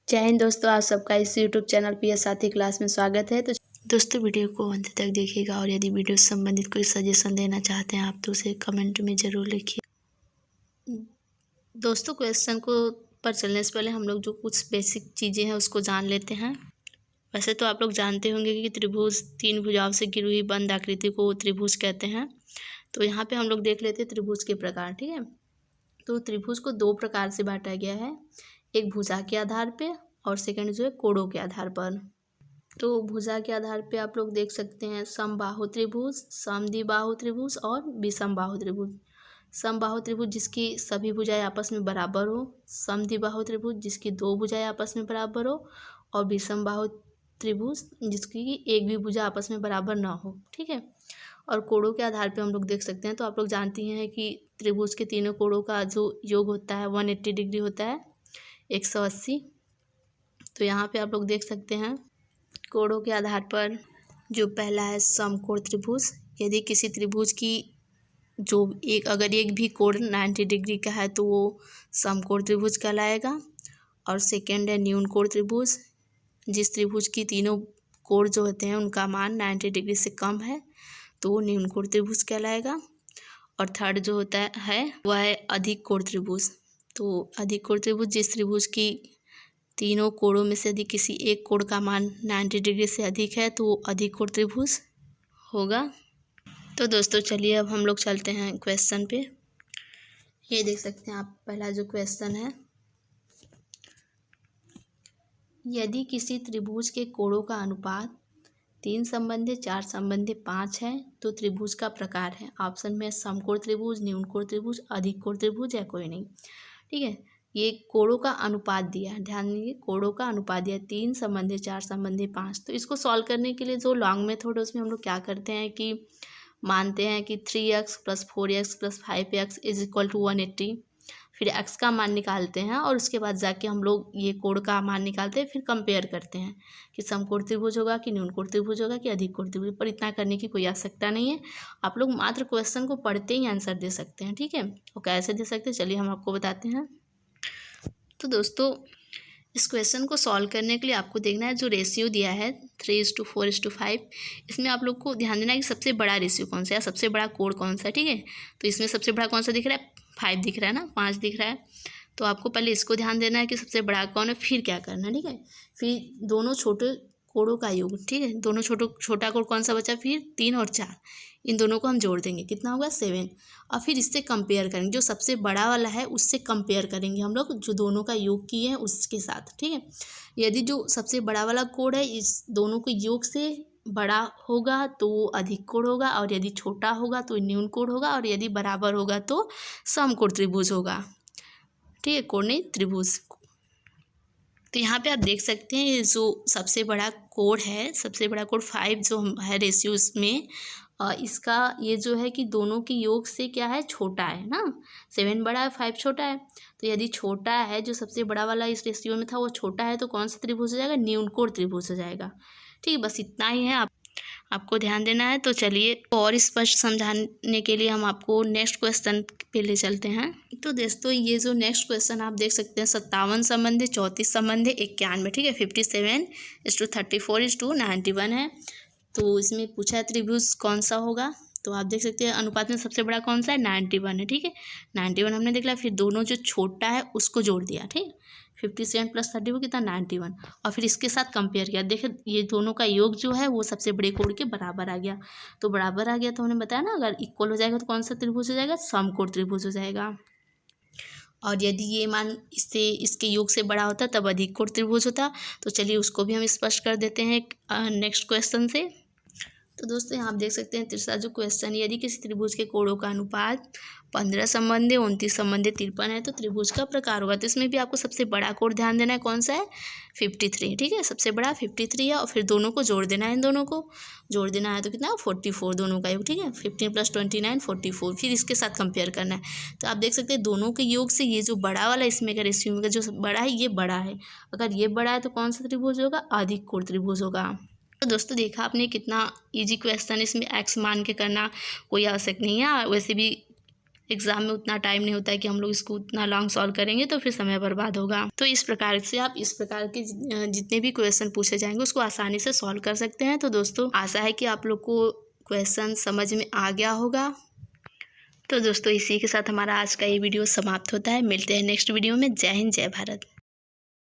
जय हिंद दोस्तों, आप सबका इस यूट्यूब चैनल पीएस साथी क्लास में स्वागत है। तो दोस्तों वीडियो को अंत तक देखिएगा और यदि वीडियो से संबंधित कोई सजेशन देना चाहते हैं आप तो उसे कमेंट में ज़रूर लिखिए। दोस्तों क्वेश्चन को पर चलने से पहले हम लोग जो कुछ बेसिक चीज़ें हैं उसको जान लेते हैं। वैसे तो आप लोग जानते होंगे कि त्रिभुज 3 भुजाओं से घिरी हुई बंद आकृति को त्रिभुज कहते हैं। तो यहाँ पर हम लोग देख लेते हैं त्रिभुज के प्रकार। ठीक है, तो त्रिभुज को 2 प्रकार से बांटा गया है, एक भुजा के आधार पे और सेकंड जो है कोणों के आधार पर। तो भुजा के आधार पे आप लोग देख सकते हैं समबाहु त्रिभुज, समद्विबाहु त्रिभुज और विषमबाहु त्रिभुज। समबाहु त्रिभुज जिसकी सभी भुजाएं आपस में बराबर हो, समद्विबाहु त्रिभुज जिसकी 2 भुजाएं आपस में बराबर हो, और विषमबाहु त्रिभुज जिसकी एक भी भुजा आपस में बराबर ना हो। ठीक है, और कोणों के आधार पे हम लोग देख सकते हैं। तो आप लोग जानती हैं कि त्रिभुज के तीनों कोणों का जो योग होता है 180 डिग्री होता है, 180। तो यहाँ पे आप लोग देख सकते हैं कोणों के आधार पर जो पहला है समकोण त्रिभुज। यदि किसी त्रिभुज की जो अगर एक भी कोण 90 डिग्री का है तो वो समकोण त्रिभुज कहलाएगा। और सेकेंड है न्यून कोण त्रिभुज, जिस त्रिभुज की तीनों कोण जो होते हैं उनका मान 90 डिग्री से कम है तो वो न्यून कोण त्रिभुज कहलाएगा। और थर्ड जो होता है वह है अधिक कोण त्रिभुज। तो अधिक कोण त्रिभुज जिस त्रिभुज की तीनों कोणों में से यदि किसी एक कोण का मान 90 डिग्री से अधिक है तो वो अधिक कोण त्रिभुज होगा। तो दोस्तों चलिए अब हम लोग चलते हैं क्वेश्चन पे। ये देख सकते हैं आप, पहला जो क्वेश्चन है, यदि किसी त्रिभुज के कोणों का अनुपात 3:4:5 है तो त्रिभुज का प्रकार है। ऑप्शन में समकोण त्रिभुज, न्यून कोण त्रिभुज, अधिक कोण त्रिभुज या कोई नहीं। ठीक है, ये कोणों का अनुपात दिया है, ध्यान दीजिए कोणों का अनुपात दिया है 3:4:5। तो इसको सॉल्व करने के लिए जो लॉन्ग मेथड है उसमें हम लोग क्या करते हैं कि मानते हैं कि 3x + 4x + 5x = 180। फिर x का मान निकालते हैं और उसके बाद जाके हम लोग ये कोण का मान निकालते हैं, फिर कंपेयर करते हैं कि समकोण त्रिभुज होगा कि न्यून कोण त्रिभुज होगा कि अधिक कोण त्रिभुज। पर इतना करने की कोई आवश्यकता नहीं है, आप लोग मात्र क्वेश्चन को पढ़ते ही आंसर दे सकते हैं। ठीक है, और कैसे दे सकते हैं चलिए हम आपको बताते हैं। तो दोस्तों इस क्वेश्चन को सॉल्व करने के लिए आपको देखना है जो रेशियो दिया है 3:4:5, इसमें आप लोग को ध्यान देना है कि सबसे बड़ा रेशियो कौन सा है, सबसे बड़ा कोण कौन सा है। ठीक है, तो इसमें सबसे बड़ा कौन सा दिख रहा है, 5 दिख रहा है ना, 5 दिख रहा है। तो आपको पहले इसको ध्यान देना है कि सबसे बड़ा कौन है, फिर क्या करना है। ठीक है, फिर दोनों छोटे कोणों का योग। ठीक है, दोनों छोटा कोण कौन सा बचा, फिर 3 और 4 इन दोनों को हम जोड़ देंगे, कितना होगा 7। और फिर इससे कंपेयर करेंगे, जो सबसे बड़ा वाला है उससे कंपेयर करेंगे हम लोग जो दोनों का योग किए हैं उसके साथ। ठीक है, यदि जो सबसे बड़ा वाला कोण है इस दोनों के योग से बड़ा होगा तो वो अधिक कोण होगा, और यदि छोटा होगा तो न्यून कोण होगा, और यदि बराबर होगा तो समकोण त्रिभुज होगा। ठीक है, कोणीय त्रिभुज। तो यहाँ पे आप देख सकते हैं जो सबसे बड़ा कोण है, सबसे बड़ा कोण 5 जो है रेशियो में, इसका ये जो है कि दोनों के योग से क्या है, छोटा है ना, 7 बड़ा है 5 छोटा है। तो यदि छोटा है, जो सबसे बड़ा वाला इस रेशियो में था वो छोटा है, तो कौन सा त्रिभुज हो जाएगा, न्यून कोण त्रिभुज हो जाएगा। ठीक है, बस इतना ही है, आपको ध्यान देना है। तो चलिए और स्पष्ट समझाने के लिए हम आपको नेक्स्ट क्वेश्चन पे ले चलते हैं। तो दोस्तों ये जो नेक्स्ट क्वेश्चन आप देख सकते हैं 57 संबंधी 34 संबंधी 91। ठीक है, 57:34:91 है। तो इसमें पूछा है त्रिभुज कौन सा होगा। तो आप देख सकते हैं अनुपात में सबसे बड़ा कौन सा है, 91 है। ठीक है, 91 हमने देख लिया, फिर दोनों जो छोटा है उसको जोड़ दिया। ठीक, 57 + 34 कितना 91, और फिर इसके साथ कंपेयर किया। देखिए ये दोनों का योग जो है वो सबसे बड़े कोण के बराबर आ गया। तो बराबर आ गया तो हमने बताया ना, अगर इक्वल हो जाएगा तो कौन सा त्रिभुज हो जाएगा, समकोण त्रिभुज हो जाएगा। और यदि ये मान इससे इसके योग से बड़ा होता तब अधिक कोण त्रिभुज होता। तो चलिए उसको भी हम स्पष्ट कर देते हैं नेक्स्ट क्वेश्चन से। तो दोस्तों यहाँ आप देख सकते हैं तीसरा जो क्वेश्चन, यदि किसी त्रिभुज के कोणों का अनुपात 15 संबंधी 29 संबंधी 53 है तो त्रिभुज का प्रकार होगा। तो इसमें भी आपको सबसे बड़ा कोण ध्यान देना है, कौन सा है, 53। ठीक है, सबसे बड़ा 53 है, और फिर दोनों को जोड़ देना है, इन दोनों को जोड़ देना है तो कितना 44 दोनों का योग। ठीक है, 15 + 29 44, फिर इसके साथ कंपेयर करना है। तो आप देख सकते हैं दोनों के योग से ये जो बड़ा वाला इसमें का रेशियो में जो बड़ा है ये बड़ा है, अगर ये बड़ा है तो कौन सा त्रिभुज होगा, अधिक कोण त्रिभुज होगा। तो दोस्तों देखा आपने कितना इजी क्वेश्चन, इसमें एक्स मान के करना कोई आवश्यक नहीं है। वैसे भी एग्ज़ाम में उतना टाइम नहीं होता है कि हम लोग इसको उतना लॉन्ग सॉल्व करेंगे तो फिर समय बर्बाद होगा। तो इस प्रकार से आप इस प्रकार के जितने भी क्वेश्चन पूछे जाएंगे उसको आसानी से सॉल्व कर सकते हैं। तो दोस्तों आशा है कि आप लोग को क्वेश्चन समझ में आ गया होगा। तो दोस्तों इसी के साथ हमारा आज का ये वीडियो समाप्त होता है। मिलते हैं नेक्स्ट वीडियो में। जय हिंद, जय भारत।